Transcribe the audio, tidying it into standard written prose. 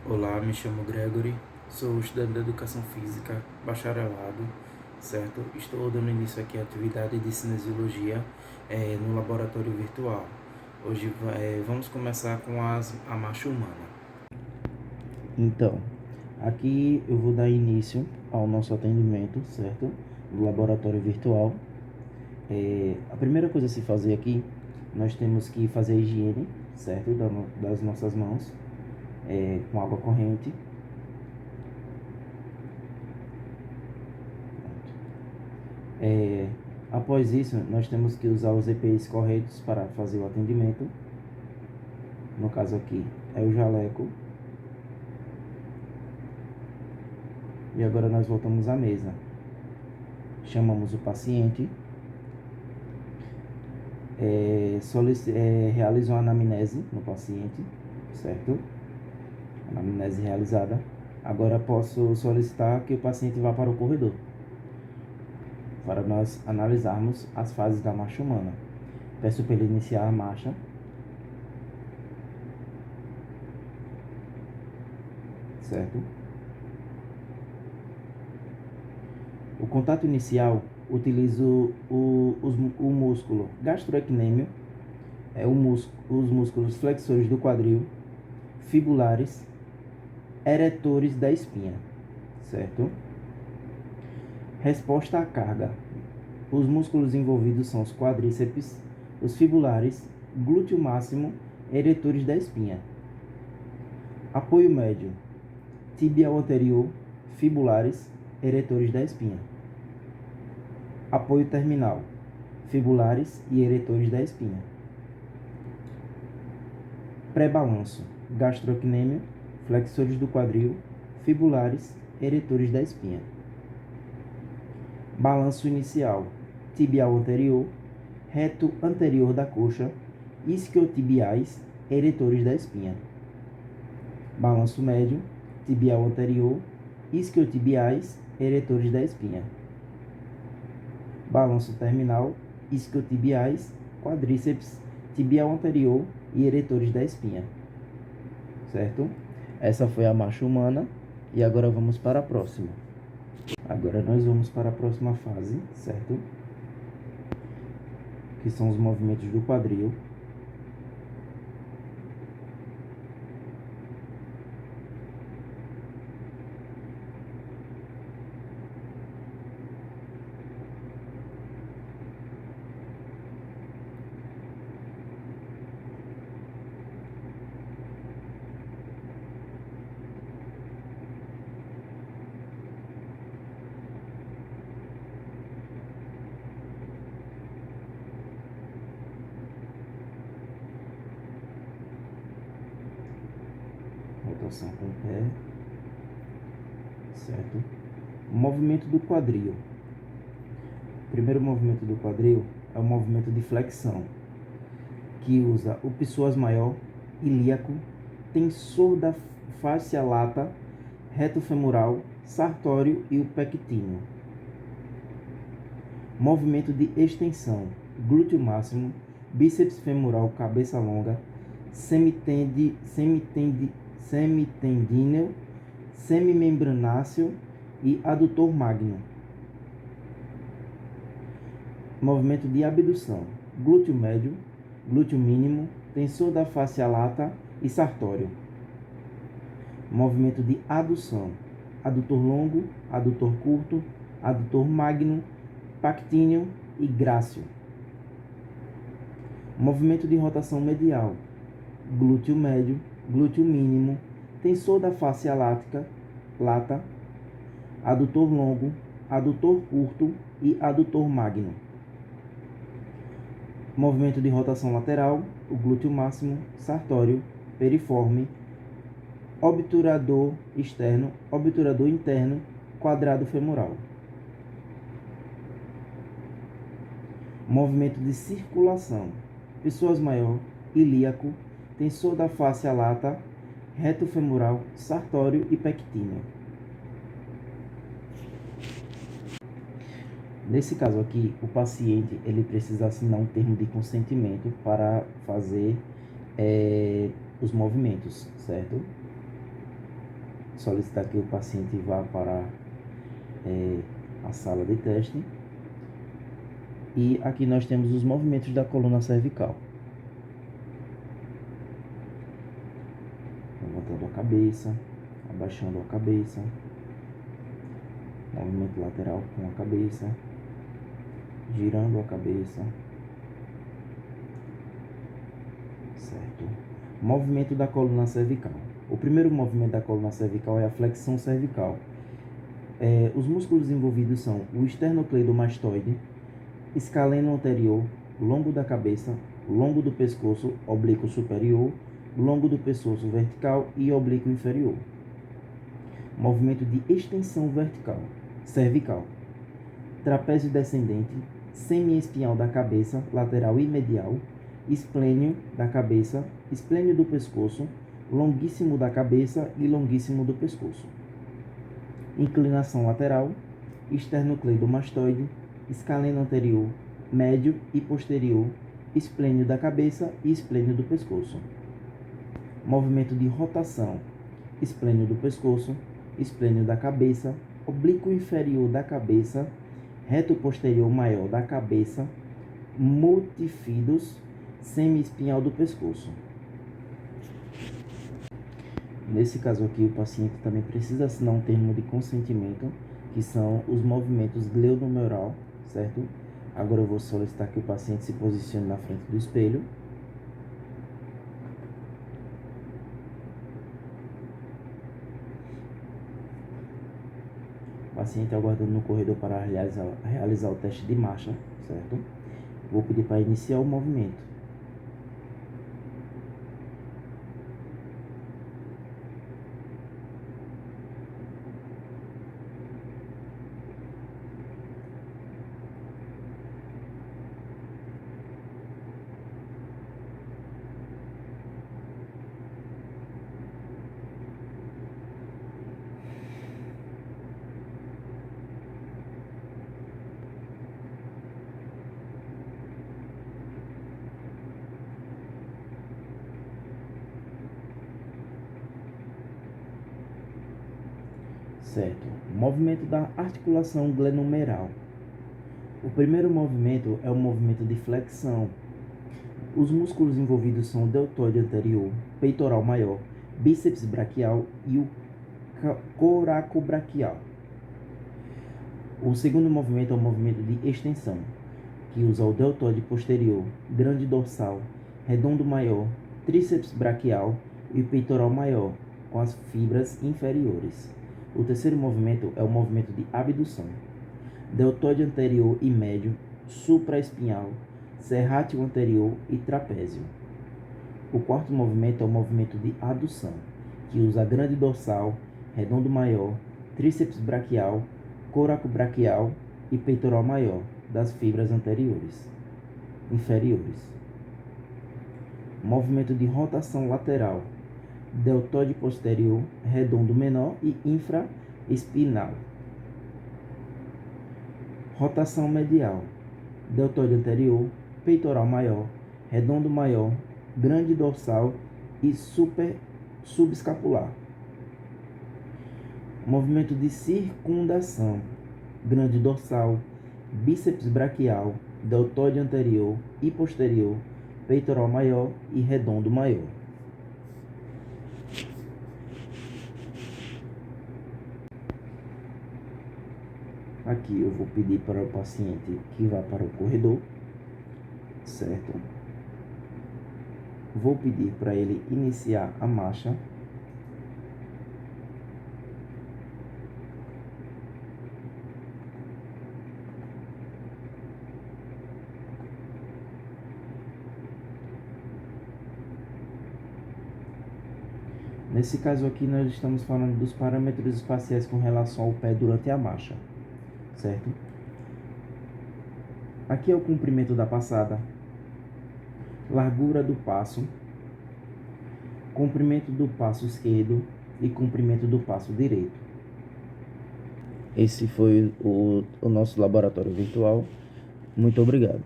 Olá, me chamo Gregory, sou estudante de Educação Física, bacharelado, certo? Estou dando início aqui à atividade de Cinesiologia no laboratório virtual. Hoje vamos começar com a marcha humana. Então, aqui eu vou dar início ao nosso atendimento, certo? No laboratório virtual. A primeira coisa a se fazer aqui, nós temos que fazer a higiene, certo? Das nossas mãos, com água corrente. Após isso, nós temos que usar os EPIs corretos para fazer o atendimento. No caso aqui é o jaleco. E agora nós voltamos à mesa. Chamamos o paciente. Realiza uma anamnese no paciente, certo? Anamnese realizada. Agora posso solicitar que o paciente vá para o corredor, para nós analisarmos as fases da marcha humana. Peço para ele iniciar a marcha. Certo? O contato inicial, utilizo o músculo gastrocnêmio, os músculos flexores do quadril, fibulares, eretores da espinha, certo? Resposta à carga. Os músculos envolvidos são os quadríceps, os fibulares, glúteo máximo, eretores da espinha. Apoio médio. Tibial anterior, fibulares, eretores da espinha. Apoio terminal. Fibulares e eretores da espinha. Pré-balanço. Gastrocnêmio, flexores do quadril, fibulares, eretores da espinha. Balanço inicial. Tibial anterior, reto anterior da coxa, isquiotibiais, eretores da espinha. Balanço médio. Tibial anterior, isquiotibiais, eretores da espinha. Balanço terminal, isquiotibiais, quadríceps, tibial anterior e eretores da espinha. Certo? Essa foi a marcha humana e agora vamos para a próxima. Agora nós vamos para a próxima fase, certo? Que são os movimentos do quadril. Rotação com o pé, certo? O movimento do quadril. O primeiro movimento do quadril é o movimento de flexão, que usa o psoas maior, ilíaco, tensor da fáscia lata, reto femoral, sartório e o pectíneo. Movimento de extensão, glúteo máximo, bíceps femoral, cabeça longa, semitendíneo, semimembranáceo e adutor magno. Movimento de abdução, glúteo médio, glúteo mínimo, tensor da fáscia lata e sartório. Movimento de adução, adutor longo, adutor curto, adutor magno, pactíneo e grácil. Movimento de rotação medial, glúteo médio, glúteo mínimo, tensor da fáscia lata, adutor longo, adutor curto e adutor magno. Movimento de rotação lateral, o glúteo máximo, sartório, periforme, obturador externo, obturador interno, quadrado femoral. Movimento de circulação, psoas maior, ilíaco, tensor da fáscia lata, reto femoral, sartório e pectíneo. Nesse caso aqui, o paciente ele precisa assinar um termo de consentimento para fazer os movimentos, certo? solicitar que o paciente vá para a sala de teste. E aqui nós temos os movimentos da coluna cervical. Levantando a cabeça, abaixando a cabeça, movimento lateral com a cabeça, girando a cabeça, certo? Movimento da coluna cervical. O primeiro movimento da coluna cervical é a flexão cervical. Os músculos envolvidos são o esternocleidomastoide, escaleno anterior, longo da cabeça, longo do pescoço, oblíquo superior, longo do pescoço vertical e oblíquo inferior. Movimento de extensão vertical, cervical. Trapézio descendente, semi-espinhal da cabeça, lateral e medial, esplênio da cabeça, esplênio do pescoço, longuíssimo da cabeça e longuíssimo do pescoço. Inclinação lateral, esternocleidomastoide, escaleno anterior, médio e posterior, esplênio da cabeça e esplênio do pescoço. Movimento de rotação, esplênio do pescoço, esplênio da cabeça, oblíquo inferior da cabeça, reto posterior maior da cabeça, multifidus, semi-espinhal do pescoço. Nesse caso aqui, o paciente também precisa assinar um termo de consentimento, que são os movimentos glenohumeral, certo? Agora eu vou solicitar que o paciente se posicione na frente do espelho. Paciente aguardando no corredor para realizar o teste de marcha, certo? Vou pedir para iniciar o movimento. Certo. Movimento da articulação glenohumeral. O primeiro movimento é o movimento de flexão. Os músculos envolvidos são o deltoide anterior, peitoral maior, bíceps braquial e o coracobraquial. O segundo movimento é o movimento de extensão, que usa o deltoide posterior, grande dorsal, redondo maior, tríceps braquial e peitoral maior, com as fibras inferiores. O terceiro movimento é o movimento de abdução. Deltoide anterior e médio, supraespinhal, serrátil anterior e trapézio. O quarto movimento é o movimento de adução, que usa grande dorsal, redondo maior, tríceps braquial, coracobraquial e peitoral maior, das fibras inferiores. Movimento de rotação lateral, deltoide posterior, redondo menor e infraespinal. Rotação medial, deltoide anterior, peitoral maior, redondo maior, grande dorsal e subescapular. Movimento de circundação, grande dorsal, bíceps braquial, deltoide anterior e posterior, peitoral maior e redondo maior. Aqui eu vou pedir para o paciente que vá para o corredor, certo? Vou pedir para ele iniciar a marcha. Nesse caso aqui, nós estamos falando dos parâmetros espaciais com relação ao pé durante a marcha, certo? Aqui é o comprimento da passada, largura do passo, comprimento do passo esquerdo e comprimento do passo direito. Esse foi o nosso laboratório virtual. Muito obrigado.